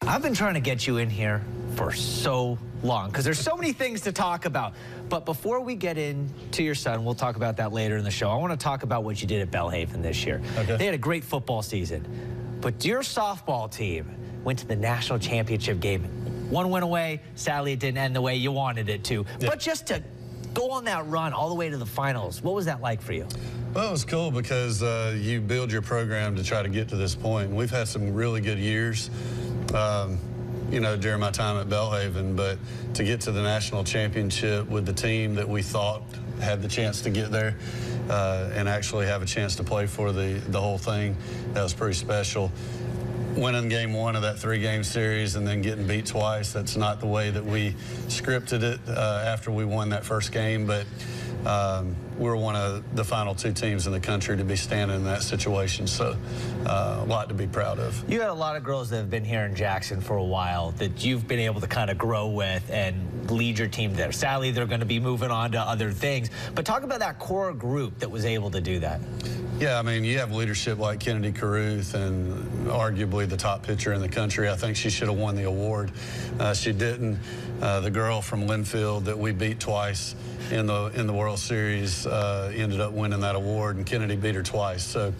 I've been trying to get you in here for so long because there's so many things to talk about. But before we get into your son, we'll talk about that later in the show. I want to talk about what you did at Belhaven this year. Okay. They had a great football season, but your softball team went to the national championship game. One went away. Sadly, it didn't end the way you wanted it to. Yeah. But just to go on that run all the way to the finals, what was that like for you? Well, it was cool because you build your program to try to get to this point. We've had some really good years, you know, during my time at Belhaven, but to get to the national championship with the team that we thought had the chance to get there and actually have a chance to play for the whole thing, that was pretty special. Winning game one of that 3-game series and then getting beat twice, that's not the way that we scripted it after we won that first game, but we're one of the final 2 teams in the country to be standing in that situation, so a lot to be proud of. You had a lot of girls that have been here in Jackson for a while that you've been able to kind of grow with and lead your team there. Sadly, they're going to be moving on to other things, but talk about that core group that was able to do that. Yeah, I mean, you have leadership like Kennedy Carruth, and arguably the top pitcher in the country. I think she should have won the award. She didn't. The girl from Linfield that we beat twice in the World Series ended up winning that award, and Kennedy beat her twice. So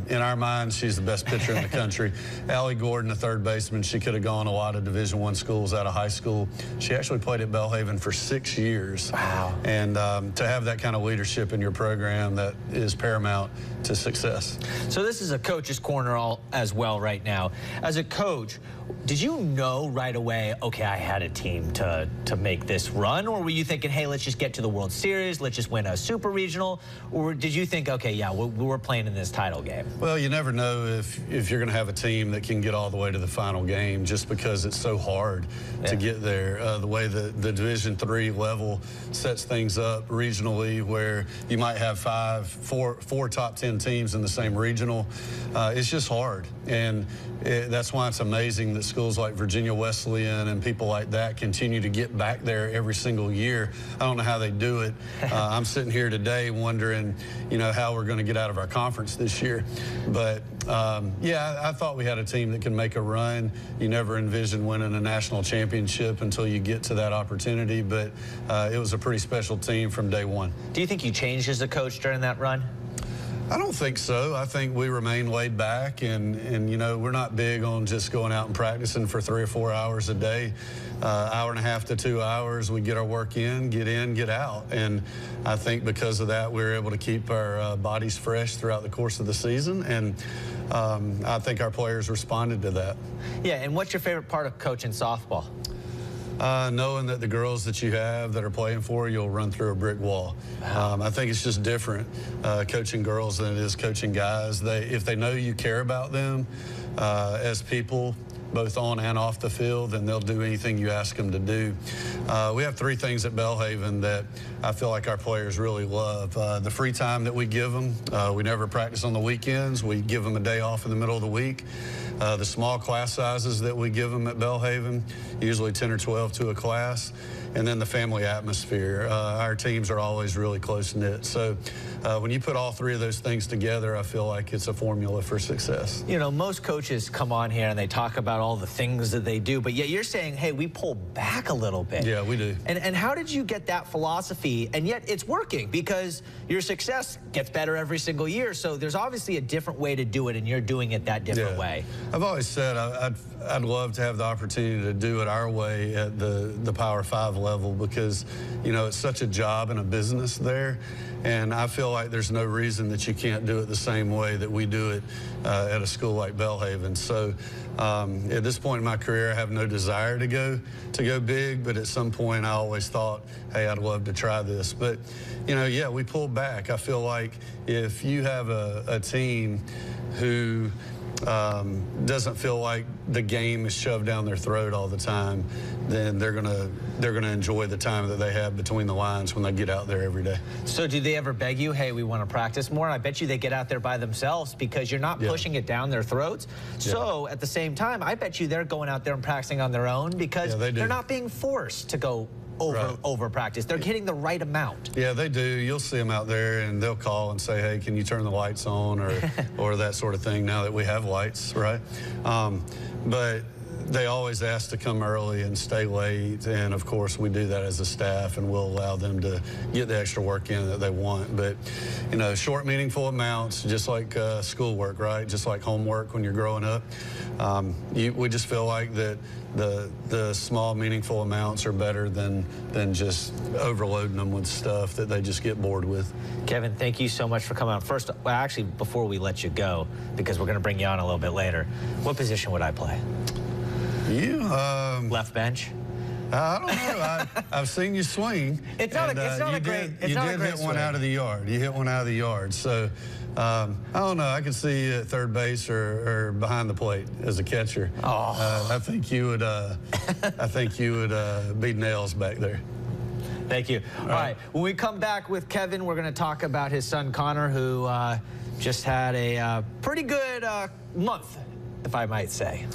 in our minds, she's the best pitcher in the country. Allie Gordon, the third baseman, she could have gone a lot of Division I schools out of high school. She actually played at Belhaven for 6 years. Wow. And to have that kind of leadership in your program, that is paramount to success. So this is a coach's corner as well right now. As a coach, did you know right away, okay, I had a team to make this run, or were you thinking, hey, let's just get to the World Series, let's just win a super regional, or did you think, okay, yeah, we're playing in this title game? Well, you never know if you're going to have a team that can get all the way to the final game, just because it's so hard to get there. The way the Division III level sets things up regionally, where you might have four top 10 teams in the same regional, it's just hard. And that's why it's amazing that schools like Virginia Wesleyan and people like that continue to get back there every single year. I don't know how they do it. I'm sitting here today wondering, you know, how we're going to get out of our conference this year. But yeah, I thought we had a team that can make a run. You never envision winning a national championship until you get to that opportunity, but it was a pretty special team from day one. Do you think you changed as a coach during that run? I don't think so. I think we remain laid back, and you know, we're not big on just going out and practicing for 3 or 4 hours a day. Hour and a half to 2 hours, we get our work in, get out. And I think because of that, we were able to keep our bodies fresh throughout the course of the season, and I think our players responded to that. Yeah, and what's your favorite part of coaching softball? Knowing that the girls that you have that are playing for you, you'll run through a brick wall. I think it's just different coaching girls than it is coaching guys. If they know you care about them as people, both on and off the field, then they'll do anything you ask them to do. We have 3 things at Belhaven that I feel like our players really love. The free time that we give them. We never practice on the weekends. We give them a day off in the middle of the week. The small class sizes that we give them at Belhaven, usually 10 or 12 to a class, and then the family atmosphere. Our teams are always really close-knit. So when you put all 3 of those things together, I feel like it's a formula for success. You know, most coaches come on here and they talk about all the things that they do, but yet you're saying, hey, we pull back a little bit. Yeah, we do. And how did you get that philosophy? And yet it's working, because your success gets better every single year. So there's obviously a different way to do it, and you're doing it that different way. I've always said I'd love to have the opportunity to do it our way at the Power 5 level, because, you know, it's such a job and a business there. And I feel like there's no reason that you can't do it the same way that we do it at a school like Belhaven. So at this point in my career, I have no desire to go big, but at some point I always thought, hey, I'd love to try this. But, you know, yeah, we pulled back. I feel like if you have a team who doesn't feel like the game is shoved down their throat all the time, then they're gonna enjoy the time that they have between the lines when they get out there every day. So do they ever beg you, hey, we want to practice more? And I bet you they get out there by themselves, because you're not pushing it down their throats. So at the same time, I bet you they're going out there and practicing on their own, because they're not being forced to go over practice. They're getting the right amount. Yeah, they do. You'll see them out there, and they'll call and say, hey, can you turn the lights on, or that sort of thing, now that we have lights, right? But they always ask to come early and stay late, and of course we do that as a staff, and we'll allow them to get the extra work in that they want. But you know, short, meaningful amounts, just like schoolwork, right? Just like homework when you're growing up. We just feel like that the small, meaningful amounts are better than just overloading them with stuff that they just get bored with. Kevin, thank you so much for coming out. First, well, actually, before we let you go, because we're going to bring you on a little bit later, what position would I play? You? Left bench? I don't know. I've seen you swing. It's not a great You did hit one out of the yard. You hit one out of the yard. So, I don't know. I could see you at third base or behind the plate as a catcher. Oh. I think you would. I think you would beat nails back there. Thank you. All right. When we come back with Kevin, we're going to talk about his son Connor, who just had a pretty good month, if I might say.